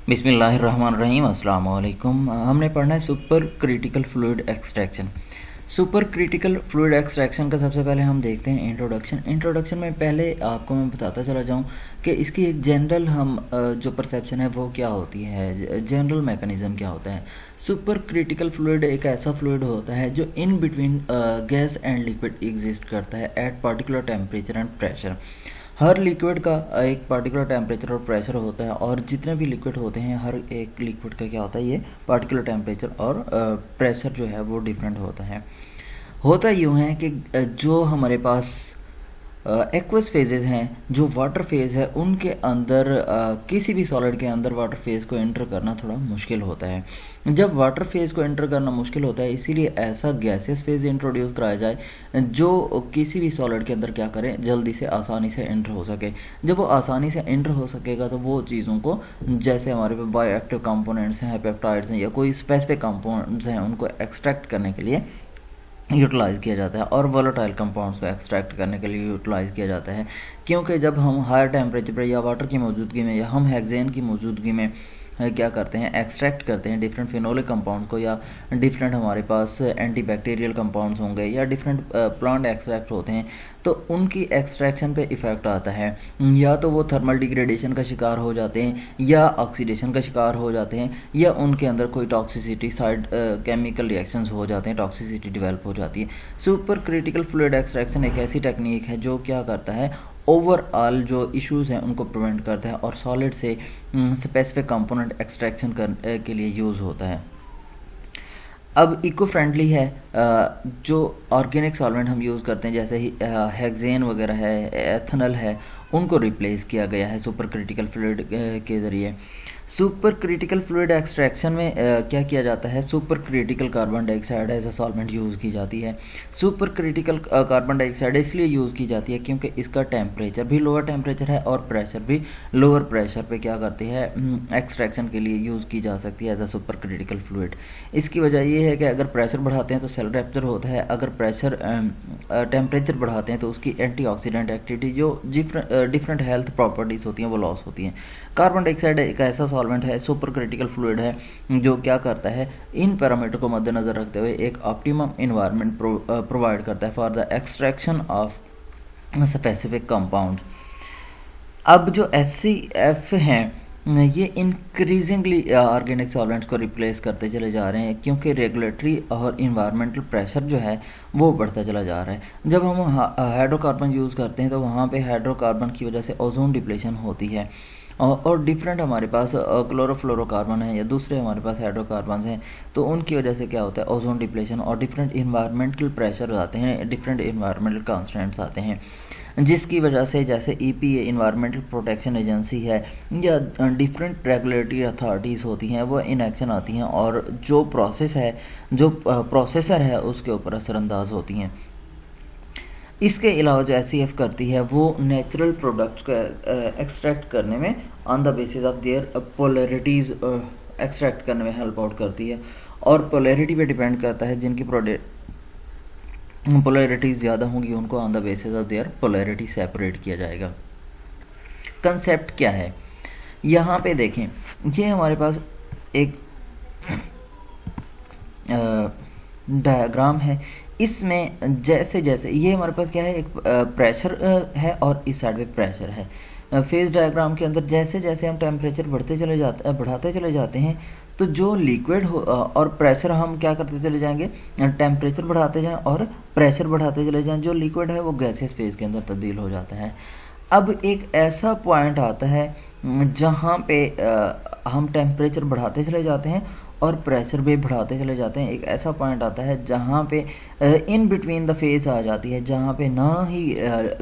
बिस्मिल्लाहिर्रहमानिर्रहीम। अस्सलाम वालेकुम। हमने पढ़ना है super critical fluid extraction. Super critical fluid extraction का सबसे पहले हम देखते हैं इंट्रोडक्शन में पहले आपको मैं बताता चला जाऊं कि इसकी एक जनरल जो परसेप्शन है वो क्या होती है, जनरल मैकेनिज्म क्या होता है। सुपर क्रिटिकल फ्लूइड एक ऐसा फ्लूइड होता है जो in between gas and liquid exist करता है at particular temperature and pressure. Her liquid का एक पर्टिकुलर टेम्परेचर और प्रेशर होता है, और जितने भी लिक्विड होते हैं हर एक लिक्विड का क्या होता है, ये पर्टिकुलर टेम्परेचर और प्रेशर जो है वो डिफरेंट होता है। होता यूँ है कि जो हमारे पास एक्वस फेजेस हैं, जो वाटर फेज है, उनके अंदर किसी भी सॉलिड के अंदर वाटर फेज को एंटर करना थोड़ा मुश्किल होता है। जब वाटर फेज को एंटर करना मुश्किल होता है, इसीलिए ऐसा गैसेस फेज इंट्रोड्यूस कराया जाए जो किसी भी सॉलिड के अंदर क्या करें, जल्दी से आसानी से एंटर हो सके। जब वो आसानी से एंटर हो सकेगा तो वो चीज़ों को, जैसे हमारे पास बायोएक्टिव कंपोनेंट्स हैं, पेप्टाइड्स हैं, या कोई स्पेसिफिक कंपोनेंट्स हैं, उनको एक्सट्रैक्ट करने के लिए यूटिलाइज़ किया जाता है, और वोलेटाइल कंपाउंड्स को एक्सट्रैक्ट करने के लिए यूटिलाइज़ किया जाता है। क्योंकि जब हम हायर टेम्परेचर पर या वाटर की मौजूदगी में या हम हेक्सेन की मौजूदगी में क्या करते हैं, एक्सट्रैक्ट करते हैं डिफरेंट फिनोलिक कंपाउंड्स को, या डिफरेंट हमारे पास एंटीबैक्टीरियल कंपाउंड्स होंगे, या डिफरेंट प्लांट एक्सट्रैक्ट होते हैं, तो उनकी एक्सट्रैक्शन पे इफेक्ट आता है। या तो वो थर्मल डिग्रेडेशन का शिकार हो जाते हैं, या ऑक्सीडेशन का शिकार हो जाते हैं, या उनके अंदर कोई टॉक्सिसिटी साइड केमिकल रिएक्शंस हो जाते हैं, टॉक्सिसिटी डेवलप हो जाती है। सुपर क्रिटिकल फ्लूइड एक्सट्रैक्शन एक ऐसी टेक्निक है जो क्या करता है, ओवरऑल जो इश्यूज हैं उनको प्रिवेंट करता है, और सॉलिड से स्पेसिफिक कंपोनेंट एक्सट्रैक्शन के लिए यूज़ होता है। अब इको फ्रेंडली है, जो ऑर्गेनिक सॉल्वेंट हम यूज़ करते हैं जैसे ही हेक्सेन वगैरह है, एथनॉल है, उनको रिप्लेस किया गया है सुपर क्रिटिकल फ्लूइड के ज़रिए। सुपर क्रिटिकल फ्लूइड एक्सट्रैक्शन में क्या किया जाता है, super critical carbon dioxide as a solvent use की जाती है। सुपर क्रिटिकल कार्बन डाइऑक्साइड इसलिए यूज़ की जाती है क्योंकि इसका टेम्परेचर भी लोअर टेम्परेचर है और प्रेशर भी लोअर प्रेशर पे क्या करती है, एक्सट्रैक्शन के लिए यूज़ की जा सकती है as a super critical fluid. इसकी वजह ये है कि अगर प्रेशर बढ़ाते हैं तो सेल रैप्चर होता है, अगर प्रेशर टेम्परेचर बढ़ाते हैं तो उसकी एंटीऑक्सीडेंट एक्टिविटी, जो डिफरेंट हेल्थ प्रॉपर्टीज़ होती हैं, वो लॉस होती हैं। कार्बन डाइऑक्साइड एक ऐसा सॉल्वेंट है, सुपर क्रिटिकल फ्लूइड है, जो क्या करता है, इन पैरामीटर को मद्देनजर रखते हुए एक ऑप्टिमम इन्वायरमेंट प्रोवाइड करता है for the extraction of specific compound. अब जो SCF हैं, ये इंक्रीजिंगली ऑर्गेनिक सॉल्वेंट्स को रिप्लेस करते चले जा रहे हैं, क्योंकि रेगुलेटरी और इन्वायरमेंटल प्रेशर जो है वो बढ़ता चला जा रहा है। जब हम हाइड्रोकार्बन यूज़ करते हैं तो वहाँ पे हाइड्रोकार्बन की वजह से ओजोन डिप्लेशन होती है, और डिफरेंट हमारे पास क्लोरोफ्लोरोकार्बन है या दूसरे हमारे पास हाइड्रोकार्बन हैं, तो उनकी वजह से क्या होता है, ओजोन डिप्लेशन और डिफरेंट इन्वायरमेंटल प्रेशर आते हैं, डिफरेंट इन्वायरमेंटल कॉन्स्टेंट्स आते हैं, जिसकी वजह से जैसे EPA इन्वायरमेंटल प्रोटेक्शन एजेंसी है, या डिफरेंट रेगुलेटरी अथॉरिटीज़ होती हैं, वो इन एक्शन आती हैं और जो प्रोसेस है, जो प्रोसेसर है, उसके ऊपर असरअंदाज होती हैं। इसके अलावा जो SCF करती है वो नेचुरल प्रोडक्ट्स को एक्सट्रैक्ट करने में on the basis of their polarities extract करने में हेल्प आउट करती है, और पोलैरिटी पे डिपेंड करता है, जिनकी पोलैरिटीज़ ज़्यादा होंगी उनको on the basis of there polarity separate किया जाएगा। कंसेप्ट क्या है, यहाँ पे देखें, ये हमारे पास एक डायग्राम है। इसमें जैसे जैसे ये हमारे पास क्या है, एक प्रेशर है और इस साइड पे प्रेशर है। फेज डायग्राम के अंदर जैसे जैसे हम टेम्परेचर बढ़ाते चले जाते हैं, तो जो लिक्विड हो और प्रेशर हम क्या करते चले जाएंगे, टेम्परेचर बढ़ाते जाएं और प्रेशर बढ़ाते चले जाएं, जो लिक्विड है वो गैसियस फेज के अंदर तब्दील हो जाता है। अब एक ऐसा पॉइंट आता है जहाँ पे हम टेम्परेचर बढ़ाते चले जाते हैं और प्रेशर भी बढ़ाते चले जाते हैं। एक ऐसा पॉइंट आता है जहाँ पे इन बिटवीन द फेज आ जाती है, जहाँ पे ना ही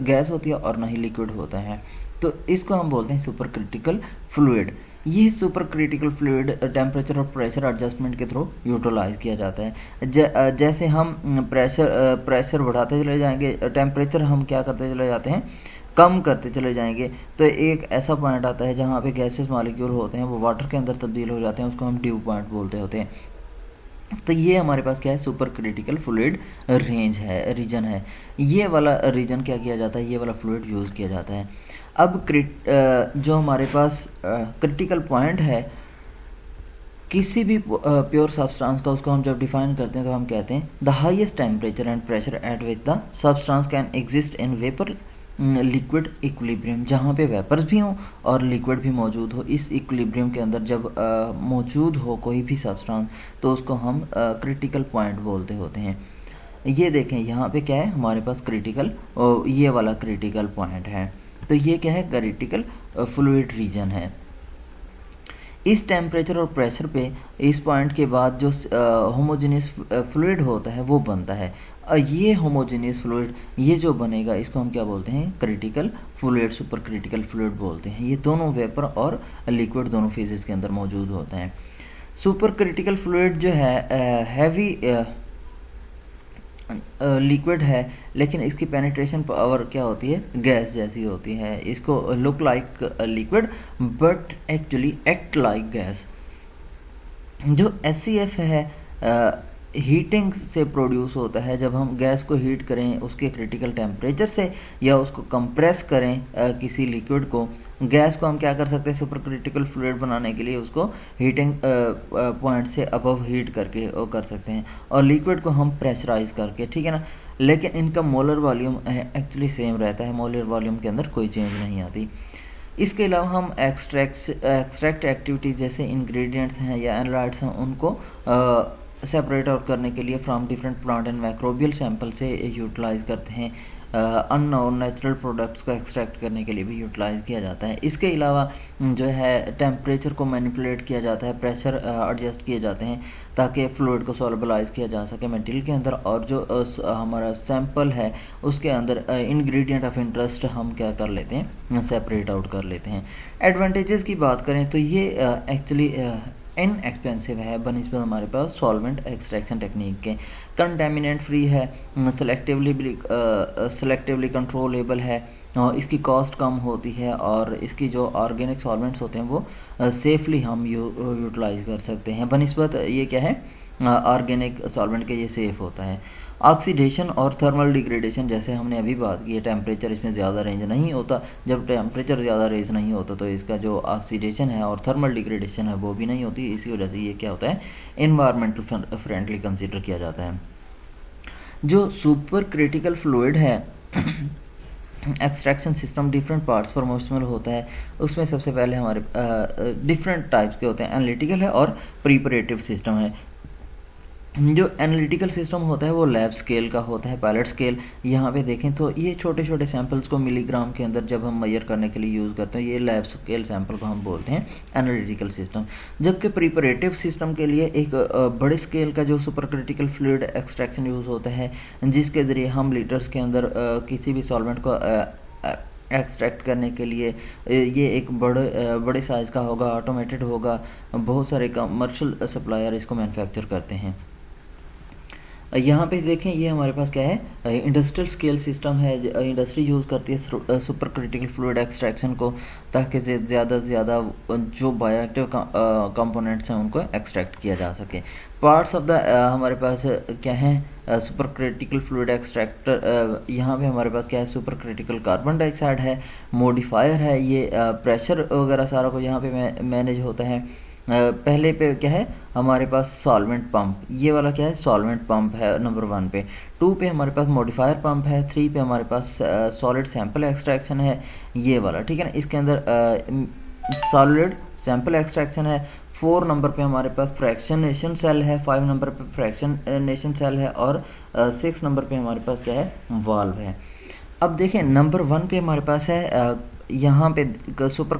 गैस होती है और ना ही लिक्विड होता है, तो इसको हम बोलते हैं सुपर क्रिटिकल फ्लूइड। ये सुपर क्रिटिकल फ्लूइड टेम्परेचर और प्रेशर एडजस्टमेंट के थ्रू यूटिलाइज किया जाता है। जैसे हम प्रेशर बढ़ाते चले जाएंगे, टेम्परेचर हम क्या करते चले जाते हैं, कम करते चले जाएंगे, तो एक ऐसा पॉइंट आता है जहाँ पे गैसेस मॉलिक्यूल होते हैं वो वाटर के अंदर तब्दील हो जाते हैं, उसको हम ड्यू पॉइंट बोलते होते हैं। तो ये हमारे पास क्या है, सुपर क्रिटिकल फ्लूइड रेंज है, रीजन है। ये वाला रीजन क्या किया जाता है, ये वाला फ्लूइड यूज़ किया जाता है। अब जो हमारे पास क्रिटिकल पॉइंट है, किसी भी प्योर सब्सटेंस का उसको हम जब डिफाइन करते हैं तो हम कहते हैं the highest temperature and pressure at which the substance can exist in vapour liquid equilibrium, जहाँ पे वेपर्स भी हों और लिक्विड भी मौजूद हो, इस इक्विलिब्रियम के अंदर जब मौजूद हो कोई भी सब्सटेंस तो उसको हम क्रिटिकल पॉइंट बोलते होते हैं। ये देखें यहाँ पे क्या है हमारे पास क्रिटिकल, ये वाला क्रिटिकल पॉइंट है, तो ये क्या है क्रिटिकल फ्लूइड रीजन है। इस टेम्परेचर और प्रेशर पे इस पॉइंट के बाद जो होमोजेनियस फ्लूइड होता है वो बनता है। ये होमोजेनियस फ्लूइड ये जो बनेगा इसको हम क्या बोलते हैं critical fluid, super critical fluid बोलते हैं। ये दोनों वेपर और लिक्विड दोनों फेजेस के अंदर मौजूद होते हैं। सुपर क्रिटिकल फ्लूइड जो है हैवी लिक्विड है, लेकिन इसकी पेनिट्रेशन पावर क्या होती है गैस जैसी होती है। इसको look like liquid but actually act like gas. जो HCF है हीटिंग से प्रोड्यूस होता है। जब हम गैस को हीट करें उसके क्रिटिकल टेम्परेचर से या उसको कंप्रेस करें किसी लिक्विड को, गैस को हम क्या कर सकते हैं सुपर क्रिटिकल फ्लूइड बनाने के लिए उसको हीटिंग पॉइंट से अबव हीट करके वो कर सकते हैं, और लिक्विड को हम प्रेशराइज करके, ठीक है ना। लेकिन इनका मोलर वॉल्यूम एक्चुअली सेम रहता है, मोलर वॉल्यूम के अंदर कोई चेंज नहीं आती। इसके अलावा हम एक्सट्रैक्ट एक्टिविटीज जैसे इंग्रेडिएंट्स हैं या एनालाइड्स हैं उनको सेपरेट आउट करने के लिए from different plant and microbial sample से यूटिलाइज करते हैं। अननोन नेचुरल प्रोडक्ट्स को एक्सट्रैक्ट करने के लिए भी यूटिलाइज किया जाता है। इसके अलावा जो है टेम्परेचर को मैनिपुलेट किया जाता है, प्रेशर एडजस्ट किए जाते हैं ताकि फ्लूइड को सॉल्युबलाइज किया जा सके मटेरियल के अंदर, और जो हमारा सैंपल है उसके अंदर इंग्रेडिएंट ऑफ इंटरेस्ट हम क्या कर लेते हैं सेपरेट आउट कर लेते हैं। एडवांटेजेस की बात करें तो ये एक्चुअली इनएक्सपेंसिव है बनिस्बत हमारे पास सॉल्वेंट एक्सट्रैक्शन टेक्निक के, कंटेमिनेंट फ्री है, सेलेक्टिवली कंट्रोलेबल है, इसकी कॉस्ट कम होती है, और इसकी जो ऑर्गेनिक सॉल्वेंट्स होते हैं वो सेफली हम यूटिलाइज कर सकते हैं। बनिस्बत ये क्या है ऑर्गेनिक सॉल्वेंट के ये सेफ होता है। ऑक्सीडेशन और थर्मल डिग्रेडेशन जैसे हमने अभी बात की है, टेम्परेचर इसमें ज़्यादा रेंज नहीं होता। जब टेम्परेचर ज़्यादा रेंज नहीं होता तो इसका जो ऑक्सीडेशन है और थर्मल डिग्रेडेशन है वो भी नहीं होती। इसी वजह से ये क्या होता है इन्वायरमेंटल फ्रेंडली कंसीडर किया जाता है। जो सुपर क्रिटिकल फ्लूइड है एक्सट्रैक्शन सिस्टम डिफरेंट पार्ट्स पर मुश्तमिल होता है। उसमें सबसे पहले हमारे डिफरेंट टाइप्स के होते हैं, एनालिटिकल है और प्रिपरेटिव सिस्टम है। जो एनालिटिकल सिस्टम होता है वो लैब स्केल का होता है, पायलट स्केल। यहाँ पे देखें तो ये छोटे छोटे सैंपल्स को मिलीग्राम के अंदर जब हम मेजर करने के लिए यूज़ करते हैं, ये लैब स्केल सैंपल को हम बोलते हैं एनालिटिकल सिस्टम। जबकि प्रिपरेटिव सिस्टम के लिए एक बड़े स्केल का जो super critical fluid extraction use होता है, जिसके ज़रिए हम लीटर्स के अंदर किसी भी सॉल्वेंट को एक्सट्रैक्ट करने के लिए ये एक बड़े साइज़ का होगा, ऑटोमेटेड होगा। बहुत सारे कमर्शियल सप्लायर इसको मैन्युफैक्चर करते हैं। यहाँ पे देखें ये हमारे पास क्या है इंडस्ट्रियल स्केल सिस्टम है। इंडस्ट्री यूज़ करती है सुपर क्रिटिकल फ्लूइड एक्सट्रैक्शन को ताकि ज़्यादा से ज़्यादा जो बायोएक्टिव कंपोनेंट्स हैं उनको एक्सट्रैक्ट किया जा सके। पार्ट्स ऑफ द हमारे पास क्या है सुपर क्रिटिकल फ्लूइड एक्सट्रैक्टर। यहाँ पे हमारे पास क्या है सुपर क्रिटिकल कार्बन डाइऑक्साइड है, मॉडिफायर है, ये प्रेशर वगैरह सारा को यहाँ पे मैनेज होता है। पहले पे क्या है हमारे पास सॉल्वेंट पंप, ये वाला क्या है सॉल्वेंट पंप है नंबर 1 पे। 2 पे हमारे पास मॉडिफायर पंप है। 3 पे हमारे पास सॉलिड सैंपल एक्सट्रैक्शन है, ये वाला, ठीक है ना। इसके अंदर सॉलिड सैंपल एक्सट्रैक्शन है। 4 नंबर पे हमारे पास फ्रैक्शनेशन सेल है, 5 नंबर पे फ्रैक्शनेशन सेल है, और 6 नंबर पे हमारे पास क्या है वाल्व है। अब देखें नंबर 1 पे हमारे पास है यहाँ पे सुपर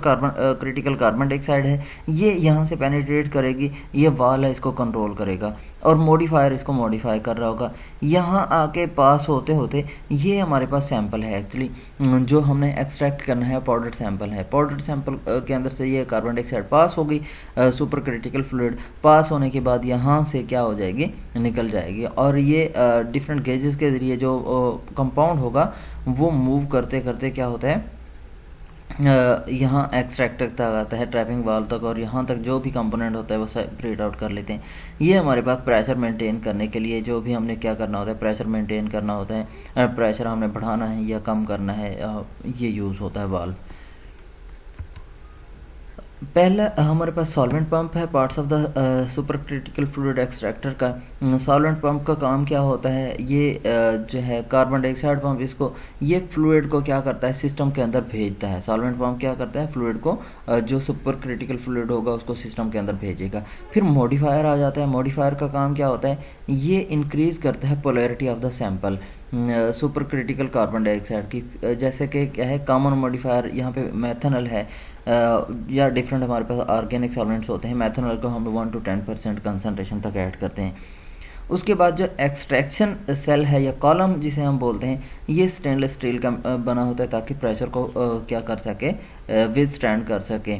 क्रिटिकल कार्बन डाइऑक्साइड है, ये यहाँ से पेनिट्रेट करेगी, ये वाल है इसको कंट्रोल करेगा, और मॉडिफायर इसको मॉडिफाई कर रहा होगा। यहाँ आके पास होते होते ये हमारे पास सैंपल है एक्चुअली जो हमने एक्सट्रैक्ट करना है, पाउडर सैंपल है। पाउडर सैंपल के अंदर से ये कार्बन डाइऑक्साइड पास होगी, सुपर क्रिटिकल फ्लूइड पास होने के बाद यहाँ से क्या हो जाएगी निकल जाएगी, और ये डिफरेंट गेजेस के जरिए जो कंपाउंड होगा वो मूव करते करते क्या होता है यहाँ एक्सट्रैक्ट तक आता है, ट्रैपिंग वाल तक, और यहाँ तक जो भी कंपोनेंट होता है वो सेपरेट आउट कर लेते हैं। ये हमारे पास प्रेशर मेंटेन करने के लिए जो भी हमने क्या करना होता है प्रेशर मेंटेन करना होता है, प्रेशर हमने बढ़ाना है या कम करना है, ये यूज़ होता है वाल्व। पहला हमारे पास सॉल्वेंट पंप है, parts of the super critical fluid extractor का। सॉल्वेंट पंप का काम क्या होता है, ये जो है कार्बन डाइऑक्साइड पंप, इसको ये फ्लूइड को क्या करता है, सिस्टम के अंदर भेजता है। सॉल्वेंट पंप क्या करता है, फ्लूइड को जो सुपर क्रिटिकल फ्लूइड होगा उसको सिस्टम के अंदर भेजेगा। फिर मॉडिफायर आ जाता है। मॉडिफायर का काम क्या होता है, ये इंक्रीज करता है polarity of the sample super critical carbon dioxide की। जैसे कि क्या है, कॉमन मॉडिफायर यहाँ पे मेथनॉल है, या डिफरेंट हमारे पास ऑर्गेनिक सॉल्वेंट्स होते हैं। मेथनॉल को हम 1 to 10% कंसनट्रेशन तक ऐड करते हैं। उसके बाद जो एक्सट्रैक्शन सेल है या कॉलम जिसे हम बोलते हैं, ये स्टेनलेस स्टील का बना होता है ताकि प्रेशर को क्या कर सके, विदस्टैंड कर सके।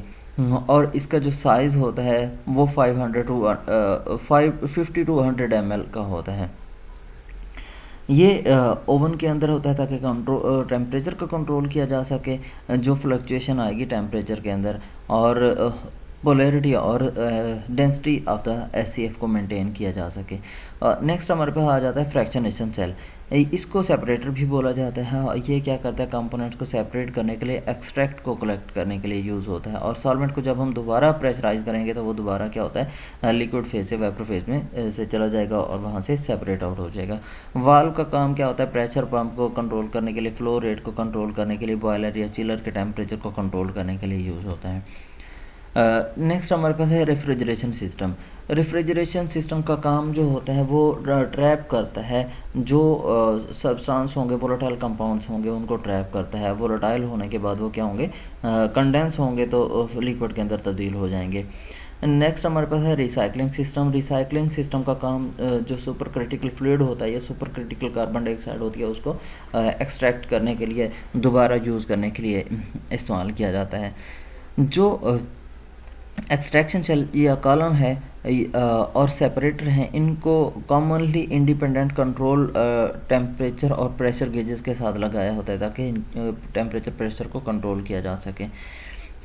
और इसका जो साइज होता है वो 50 to 100 ml का होता है। ये ओवन के अंदर होता है ताकि टेम्परेचर का कंट्रोल किया जा सके, जो फ्लक्चुएशन आएगी टेम्परेचर के अंदर, और पोलैरिटी और डेंसिटी ऑफ द एससीएफ को मेंटेन किया जा सके। नेक्स्ट हमारे पास आ जाता है फ्रैक्शनेशन सेल। इसको सेपरेटर भी बोला जाता है। ये क्या करता है, कंपोनेंट्स को सेपरेट करने के लिए, एक्सट्रैक्ट को कलेक्ट करने के लिए यूज़ होता है। और सॉल्वेंट को जब हम दोबारा प्रेशराइज करेंगे तो वो दोबारा क्या होता है, लिक्विड फेज से वेपर फेज में से चला जाएगा और वहाँ से सेपरेट आउट हो जाएगा। वाल्व का काम क्या होता है, प्रेशर पंप को कंट्रोल करने के लिए, फ्लो रेट को कंट्रोल करने के लिए, बॉयलर या चिलर के टेम्परेचर को कंट्रोल करने के लिए यूज़ होता है। नेक्स्ट हमारे पास है रेफ्रिजरेशन सिस्टम। रेफ्रिजरेशन सिस्टम का काम जो होता है वो ट्रैप करता है जो सब्सटेंस होंगे, वोलेटाइल कंपाउंड्स होंगे, उनको ट्रैप करता है। वोलेटाइल होने के बाद वो क्या होंगे, कंडेंस होंगे तो लिक्विड के अंदर तब्दील हो जाएंगे। नेक्स्ट हमारे पास है रिसाइकलिंग सिस्टम। रिसाइकलिंग सिस्टम का काम जो सुपर क्रिटिकल फ्लूइड होता है या सुपर क्रिटिकल कार्बन डाइऑक्साइड होती है उसको एक्सट्रैक्ट करने के लिए, दोबारा यूज़ करने के लिए इस्तेमाल किया जाता है। जो एक्सट्रैक्शन सेल या कॉलम है और सेपरेटर हैं, इनको कॉमनली इंडिपेंडेंट कंट्रोल टेम्परेचर और प्रेशर गेजेस के साथ लगाया होता है ताकि टेम्परेचर प्रेशर को कंट्रोल किया जा सके।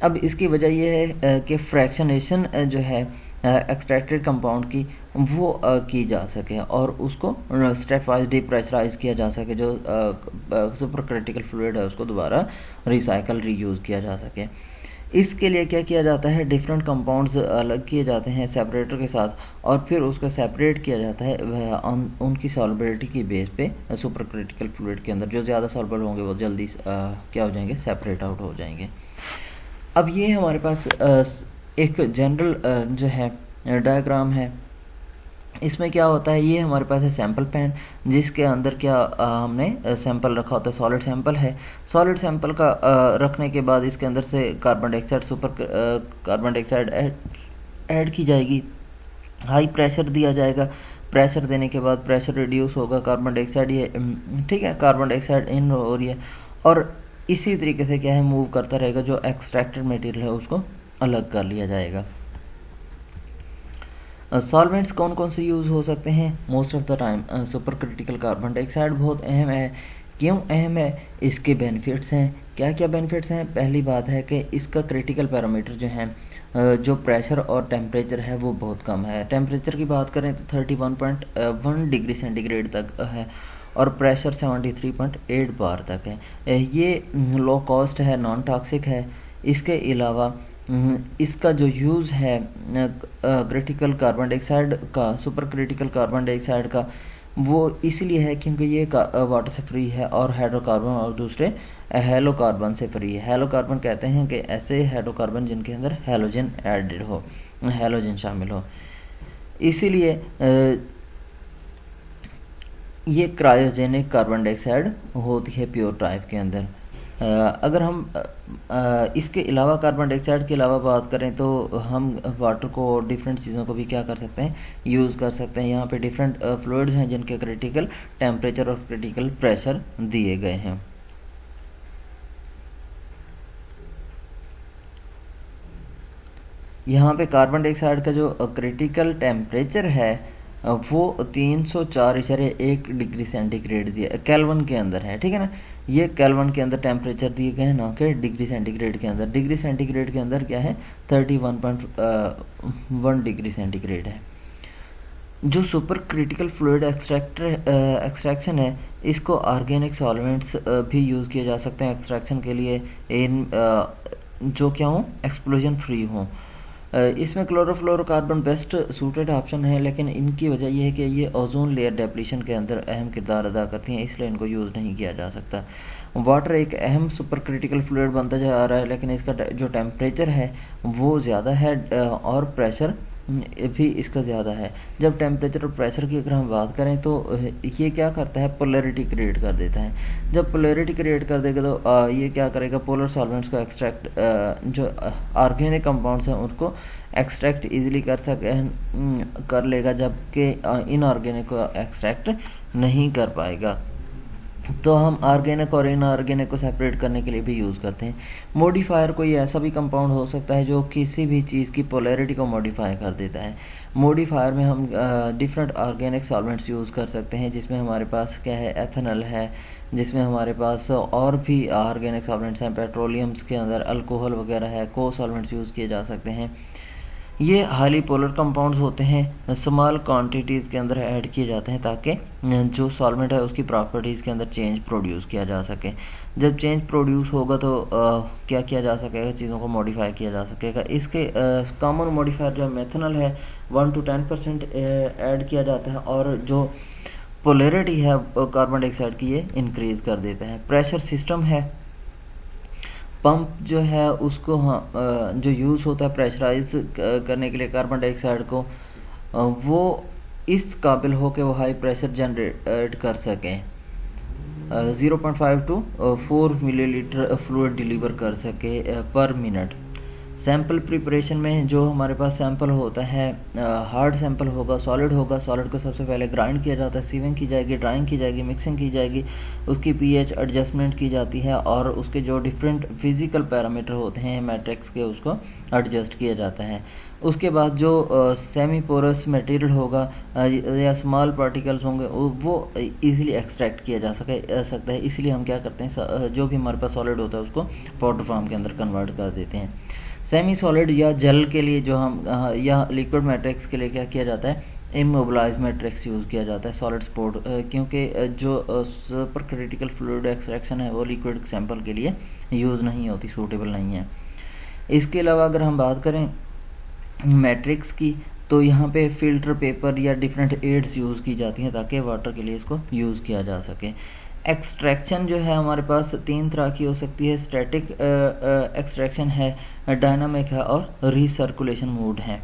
अब इसकी वजह यह है कि फ्रैक्शनेशन जो है एक्सट्रैक्टेड कंपाउंड की वो की जा सके और उसको स्टेप वाइज डिप्रेशराइज किया जा सके। जो सुपर क्रिटिकल फ्लूइड है उसको दोबारा रिसाइकल रीयूज़ किया जा सके। इसके लिए क्या किया जाता है, डिफरेंट कंपाउंड्स अलग किए जाते हैं सेपरेटर के साथ और फिर उसको सेपरेट किया जाता है उनकी सॉल्युबिलिटी की बेस पे सुपर क्रिटिकल फ्लूइड के अंदर। जो ज़्यादा सॉल्युबल होंगे वो जल्दी क्या हो जाएंगे, सेपरेट आउट हो जाएंगे। अब ये हमारे पास एक जनरल जो है डायग्राम है। इसमें क्या होता है, ये हमारे पास है सैंपल पैन जिसके अंदर क्या हमने सैंपल रखा होता है, सॉलिड सैंपल है। सॉलिड सैंपल का रखने के बाद इसके अंदर से carbon dioxide carbon dioxide add की जाएगी, हाई प्रेशर दिया जाएगा। प्रेशर देने के बाद प्रेशर रिड्यूस होगा, कार्बन डाइऑक्साइड ये ठीक है, कार्बन डाइऑक्साइड इन हो रही है और इसी तरीके से क्या है मूव करता रहेगा। जो एक्सट्रैक्टेड मटेरियल है उसको अलग कर लिया जाएगा। सॉल्वेंट्स कौन कौन से यूज़ हो सकते हैं, most of the time super critical carbon dioxide बहुत अहम है। क्यों अहम है, इसके बेनिफिट्स हैं। क्या क्या बेनिफिट्स हैं, पहली बात है कि इसका क्रिटिकल पैरामीटर जो है जो प्रेशर और टेम्परेचर है वो बहुत कम है। टेम्परेचर की बात करें तो 31.1 डिग्री सेंटीग्रेड तक है और प्रेशर 73.8 बार तक है। ये लो कॉस्ट है, नॉन टॉक्सिक है। इसके अलावा इसका जो यूज़ है क्रिटिकल कार्बन डाइऑक्साइड का, सुपर क्रिटिकल कार्बन डाइऑक्साइड का, वो इसलिए है क्योंकि ये वाटर से फ्री है और हाइड्रोकार्बन और दूसरे हेलोकार्बन से फ्री है। हेलोकार्बन कहते हैं कि ऐसे हाइड्रोकार्बन जिनके अंदर हेलोजन एडेड हो, हेलोजन शामिल हो। इसीलिए ये क्रायोजेनिक कार्बन डाइऑक्साइड होती है प्योर टाइप के अंदर। अगर हम इसके अलावा कार्बन डाइऑक्साइड के अलावा बात करें तो हम वाटर को और डिफरेंट चीज़ों को भी क्या कर सकते हैं, यूज़ कर सकते हैं। यहाँ पे डिफरेंट फ्लूइड्स हैं जिनके क्रिटिकल टेम्परेचर और क्रिटिकल प्रेशर दिए गए हैं। यहाँ पे कार्बन डाइऑक्साइड का जो क्रिटिकल टेम्परेचर है वो 304.1 डिग्री सेंटीग्रेड दिया केल्विन के अंदर है, ठीक है ना। ये केल्विन के अंदर टेम्परेचर दिए गए हैं, ना कि डिग्री सेंटीग्रेड के अंदर। डिग्री सेंटीग्रेड के अंदर क्या है, 31.1 डिग्री सेंटीग्रेड है। जो सुपर क्रिटिकल फ्लूइड एक्सट्रैक्शन है, इसको ऑर्गेनिक सॉल्वेंट्स भी यूज़ किए जा सकते हैं एक्सट्रैक्शन के लिए। इन जो क्या हो, एक्सप्लोजन फ्री हो। इसमें क्लोरोफ्लोरोकार्बन बेस्ट सूटेड ऑप्शन है, लेकिन इनकी वजह यह है कि ये ओजोन लेयर डेप्लीशन के अंदर अहम किरदार अदा करती हैं, इसलिए इनको यूज़ नहीं किया जा सकता। वाटर एक अहम सुपर क्रिटिकल फ्लूइड बनता जा रहा है, लेकिन इसका जो टेम्परेचर है वो ज़्यादा है और प्रेशर भी इसका ज़्यादा है। जब टेम्परेचर और प्रेशर की अगर हम बात करें तो ये क्या करता है, पोलैरिटी क्रिएट कर देता है। जब पोलैरिटी क्रिएट कर देगा तो ये क्या करेगा, पोलर सॉल्वेंट्स को एक्सट्रैक्ट, जो ऑर्गेनिक कंपाउंड्स हैं उनको एक्सट्रैक्ट इजीली कर लेगा, जबकि इनऑर्गेनिक को एक्सट्रैक्ट नहीं कर पाएगा। तो हम ऑर्गेनिक और इनऑर्गेनिक को सेपरेट करने के लिए भी यूज़ करते हैं। मॉडिफायर कोई ऐसा भी कंपाउंड हो सकता है जो किसी भी चीज़ की पोलैरिटी को मॉडिफाई कर देता है। मॉडिफायर में हम डिफरेंट ऑर्गेनिक सॉल्वेंट्स यूज़ कर सकते हैं, जिसमें हमारे पास क्या है, एथेनॉल है, जिसमें हमारे पास और भी ऑर्गेनिक सॉल्वेंट्स हैं, पेट्रोलियम्स के अंदर अल्कोहल वगैरह है, को सॉल्वेंट्स यूज़ किए जा सकते हैं। ये हाईली पोलर कंपाउंड्स होते हैं, स्मॉल क्वांटिटीज़ के अंदर ऐड किए जाते हैं ताकि जो सॉल्वेंट है उसकी प्रॉपर्टीज़ के अंदर चेंज प्रोड्यूस किया जा सके। जब चेंज प्रोड्यूस होगा तो क्या किया जा सकेगा, चीज़ों को मॉडिफाई किया जा सकेगा। इसके कॉमन मॉडिफायर जो मेथनॉल है 1 to 10% ऐड किया जाता है, और जो पोलैरिटी है कार्बन डाइऑक्साइड की ये इंक्रीज़ कर देता है। प्रेशर सिस्टम है, पंप जो है उसको जो यूज़ होता है प्रेशराइज करने के लिए कार्बन डाइऑक्साइड को, वो इस काबिल हो कि वो हाई प्रेशर जनरेट कर सकें, 0.5 to 4 मिलीलीटर फ्लूइड डिलीवर कर सके पर मिनट। सैंपल प्रिपरेशन में जो हमारे पास सैंपल होता है, हार्ड सैंपल होगा, सॉलिड होगा, सॉलिड को सबसे पहले ग्राइंड किया जाता है, सीविंग की जाएगी, ड्राइंग की जाएगी, मिक्सिंग की जाएगी, उसकी पीएच एडजस्टमेंट की जाती है, और उसके जो डिफरेंट फिजिकल पैरामीटर होते हैं मैट्रिक्स के, उसको एडजस्ट किया जाता है। उसके बाद जो सेमी पोरस मटेरियल होगा या स्मॉल पार्टिकल्स होंगे वो इजीली एक्सट्रैक्ट किया जा सकता है। इसलिए हम क्या करते हैं, जो भी हमारे पास सॉलिड होता है उसको पाउडर फॉर्म के अंदर कन्वर्ट कर देते हैं। सेमी सॉलिड या जेल के लिए जो हम या लिक्विड मैट्रिक्स के लिए क्या किया जाता है, इमोबिलाइज मैट्रिक्स यूज़ किया जाता है, सॉलिड स्पोर्ट, क्योंकि जो सुपर क्रिटिकल फ्लूइड एक्सट्रैक्शन है वो लिक्विड सैंपल के लिए यूज़ नहीं होती, सूटेबल नहीं है। इसके अलावा अगर हम बात करें मैट्रिक्स की, तो यहाँ पे फिल्टर पेपर या डिफरेंट एड्स यूज़ की जाती हैं ताकि वाटर के लिए इसको यूज़ किया जा सके। एक्सट्रैक्शन जो है हमारे पास 3 तरह की हो सकती है, स्टैटिक एक्सट्रैक्शन है, डायनामिक है और रीसर्कुलेशन मोड है।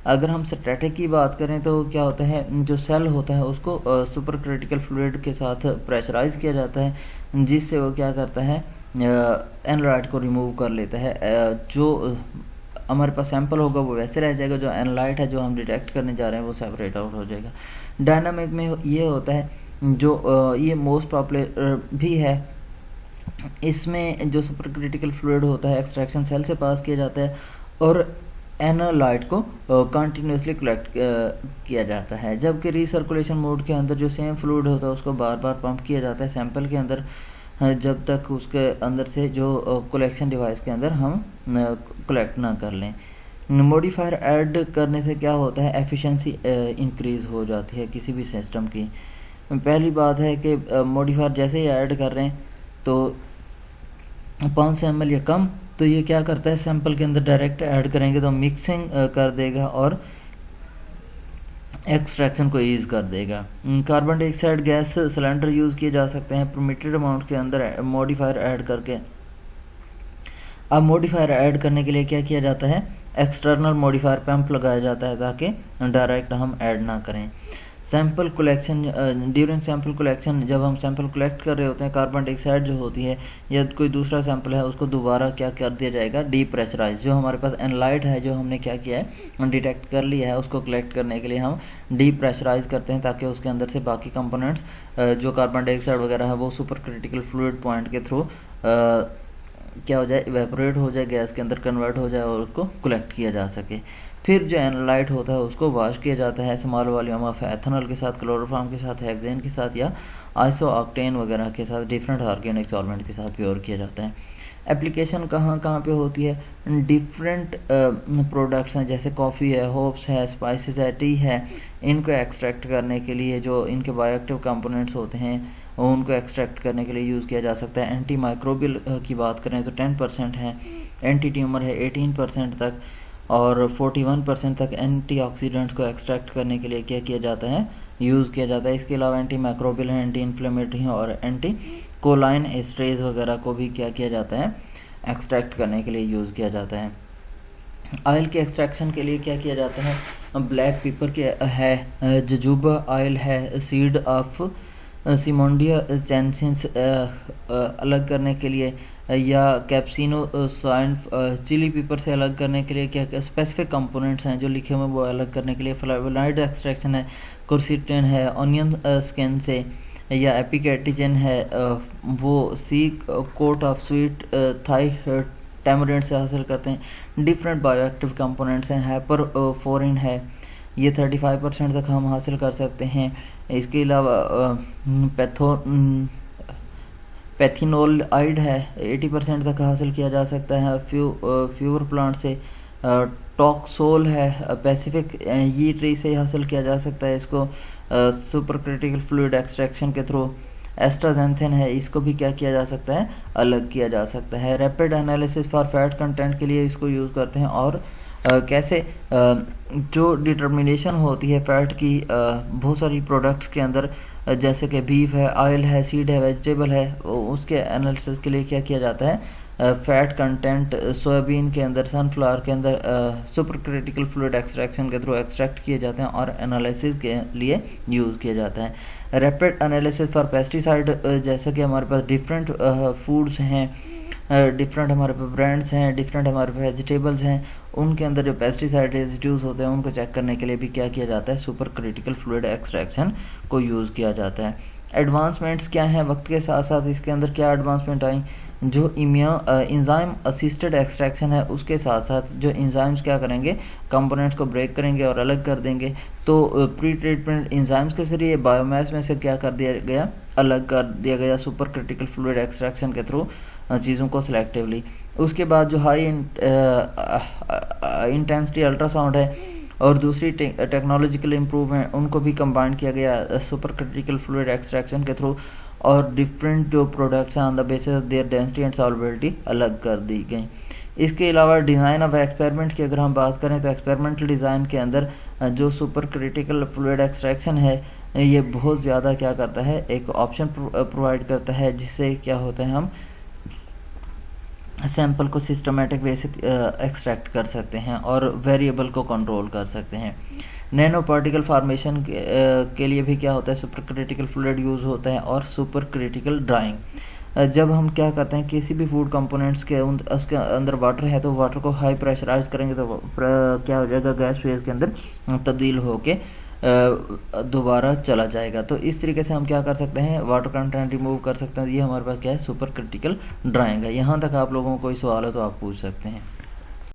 अगर हम स्टैटिक की बात करें तो क्या होता है, जो सेल होता है उसको सुपर क्रिटिकल फ्लूइड के साथ प्रेशराइज किया जाता है, जिससे वो क्या करता है, एनालाइट को रिमूव कर लेता है। जो हमारे पास सैंपल होगा वो वैसे रह जाएगा, जो एनालाइट है जो हम डिटेक्ट करने जा रहे हैं वो सेपरेट आउट हो जाएगा। डायनामिक में ये होता है, जो ये मोस्ट पॉपुलर भी है, इसमें जो सुपर क्रिटिकल फ्लूइड होता है एक्सट्रैक्शन सेल से पास किया जाता है और एनालाइट को कंटिन्यूसली कलेक्ट किया जाता है। जबकि रीसर्कुलेशन मोड के अंदर जो सेम फ्लूइड होता है उसको बार बार पंप किया जाता है सैंपल के अंदर, जब तक उसके अंदर से जो कलेक्शन डिवाइस के अंदर हम कलेक्ट ना कर लें। मॉडिफायर ऐड करने से क्या होता है, एफिशिएंसी इंक्रीज़ हो जाती है किसी भी सिस्टम की। पहली बात है कि मॉडिफायर जैसे ही ऐड कर रहे हैं तो 500 ml या कम, तो ये क्या करता है, सैंपल के अंदर डायरेक्ट ऐड करेंगे तो मिक्सिंग कर देगा और एक्सट्रैक्शन को ईज कर देगा। Carbon dioxide gas cylinder use किए जा सकते हैं परमिटेड अमाउंट के अंदर मॉडिफायर ऐड करके। अब मॉडिफायर ऐड करने के लिए क्या किया जाता है, एक्सटर्नल मॉडिफायर पंप लगाया जाता है ताकि डायरेक्ट हम ऐड ना करें। Sample collection, during sample collection, जब हम सैंपल कलेक्ट कर रहे होते हैं कार्बन डाइऑक्साइड जो होती है या कोई दूसरा सैंपल है उसको दोबारा क्या कर दिया जाएगा, डीप्रेशराइज। जो हमारे पास एनालाइट है जो हमने क्या किया है, डिटेक्ट कर लिया है, उसको कलेक्ट करने के लिए हम डीप्रेशराइज करते हैं ताकि उसके अंदर से बाकी कंपोनेंट्स जो कार्बन डाइऑक्साइड वगैरह है वो सुपर क्रिटिकल फ्लूइड पॉइंट के थ्रू क्या हो जाए, इवेपोरेट हो जाए, गैस के अंदर कन्वर्ट हो जाए और उसको कलेक्ट किया जा सके। फिर जो एनालाइट होता है उसको वॉश किया जाता है स्मॉल वॉल्यूम ऑफ एथेनॉल के साथ, क्लोरोफॉर्म के साथ, हेक्सेन के साथ या आइसोऑक्टेन वगैरह के साथ, डिफरेंट ऑर्गेनिक सॉल्वेंट के साथ प्योर किया जाता है। एप्लीकेशन कहाँ कहाँ पे होती है, डिफरेंट प्रोडक्ट्स हैं जैसे कॉफ़ी है, होप्स है, स्पाइसेस है, टी है, इनको एक्सट्रैक्ट करने के लिए जो इनके बायोएक्टिव कंपोनेंट्स होते हैं उनको एक्सट्रैक्ट करने के लिए यूज़ किया जा सकता है। एंटी माइक्रोबियल की बात करें तो 10% है, एंटी ट्यूमर है 18% तक, और 41% तक एंटीऑक्सीडेंट्स को एक्सट्रैक्ट करने के लिए क्या किया जाता है, यूज़ किया जाता है। इसके अलावा एंटी माइक्रोबियल है, एंटी इन्फ्लेमेटरी है, और एंटी कोलाइन एस्ट्रेज वगैरह को भी क्या किया जाता है, एक्सट्रैक्ट करने के लिए यूज़ किया जाता है। ऑयल के एक्सट्रैक्शन के लिए क्या किया जाता है, ब्लैक पेपर के है, जजूबा ऑयल है, सीड ऑफ सिमोंडिया चैंसिस अलग करने के लिए, या कैप्सिनो साइन चिली पेपर से अलग करने के लिए क्या स्पेसिफिक कंपोनेंट्स हैं जो लिखे हुए वो अलग करने के लिए। फ्लावोनाइड एक्सट्रैक्शन है, कुर्सिटिन है ऑनियन स्किन से, या एपिकेटिजन है वो seed coat of sweet Thai tamarind से हासिल करते हैं। डिफरेंट बायोएक्टिव कंपोनेंट्स हैं, हाइपरफोरिन है, ये 35% तक हम हासिल कर सकते हैं। इसके अलावा पैथिनोल आइड है 80% तक हासिल किया जा सकता है फ्यूवर प्लांट से। टॉक्सोल है पैसिफिक ये ट्री से हासिल किया जा सकता है इसको सुपर क्रिटिकल फ्लूइड एक्सट्रैक्शन के थ्रू। एस्ट्राजेंथिन है, इसको भी क्या किया जा सकता है, अलग किया जा सकता है। Rapid analysis for fat content के लिए इसको यूज़ करते हैं। और कैसे जो डिटर्मिनेशन होती है फैट की बहुत सारी प्रोडक्ट्स के अंदर, जैसे कि बीफ है, ऑयल है, सीड है, वेजिटेबल है, उसके एनालिसिस के लिए क्या किया जाता है, फैट कंटेंट सोयाबीन के अंदर, सनफ्लावर के अंदर सुपर क्रिटिकल फ्लूइड एक्सट्रैक्शन के थ्रू एक्सट्रैक्ट किए जाते हैं और एनालिसिस के लिए यूज़ किया जाता है। रैपिड एनालिसिस फॉर पेस्टिसाइड, जैसे कि हमारे पास डिफरेंट फूड्स हैं, डिफरेंट हमारे पास ब्रांड्स हैं, डिफरेंट हमारे पास वेजिटेबल्स हैं, उनके अंदर जो पेस्टिसाइड रेजिड्यूज होते हैं उनको चेक करने के लिए भी क्या किया जाता है, सुपर क्रिटिकल फ्लूइड एक्सट्रैक्शन को यूज़ किया जाता है। एडवांसमेंट्स क्या हैं, वक्त के साथ साथ इसके अंदर क्या एडवांसमेंट आई, जो इंजाइम असिस्टेड एक्सट्रैक्शन है उसके साथ साथ जो इंजाइम्स क्या करेंगे, कंपोनेंट्स को ब्रेक करेंगे और अलग कर देंगे। तो प्री ट्रीटमेंट इंजाइम्स के जरिए बायोमास में से क्या कर दिया गया, अलग कर दिया गया सुपर क्रिटिकल फ्लूइड एक्सट्रैक्शन के थ्रू चीज़ों को सिलेक्टिवली। उसके बाद जो हाई इंटेंसिटी अल्ट्रासाउंड है और दूसरी टेक्नोलॉजिकल इम्प्रूवमेंट उनको भी कंबाइन किया गया सुपर क्रिटिकल फ्लूइड एक्सट्रैक्शन के थ्रू, और डिफरेंट जो प्रोडक्ट्स हैं on the basis of there density and solubility अलग कर दी गई। इसके अलावा डिज़ाइन ऑफ एक्सपेरिमेंट की अगर हम बात करें तो एक्सपेरिमेंटल डिज़ाइन के अंदर जो सुपर क्रिटिकल फ्लूइड एक्सट्रैक्शन है ये बहुत ज़्यादा क्या करता है, एक ऑप्शन प्रोवाइड करता है जिससे क्या होता है, हम सैंपल को सिस्टमेटिक वे से एक्सट्रैक्ट कर सकते हैं और वेरिएबल को कंट्रोल कर सकते हैं। नैनो पार्टिकल फार्मेशन के लिए भी क्या होता है, सुपर क्रिटिकल फ्लूइड यूज़ होता है। और सुपर क्रिटिकल ड्राइंग, जब हम क्या करते हैं किसी भी फूड कंपोनेंट्स के उसके अंदर वाटर है तो वाटर को हाई प्रेशराइज करेंगे तो क्या हो जाएगा, गैस फेज के अंदर तब्दील होके दोबारा चला जाएगा। तो इस तरीके से हम क्या कर सकते हैं, वाटर कंटेंट रिमूव कर सकते हैं। ये हमारे पास क्या है, सुपर क्रिटिकल ड्राइंग है। यहाँ तक आप लोगों को कोई सवाल है तो आप पूछ सकते हैं।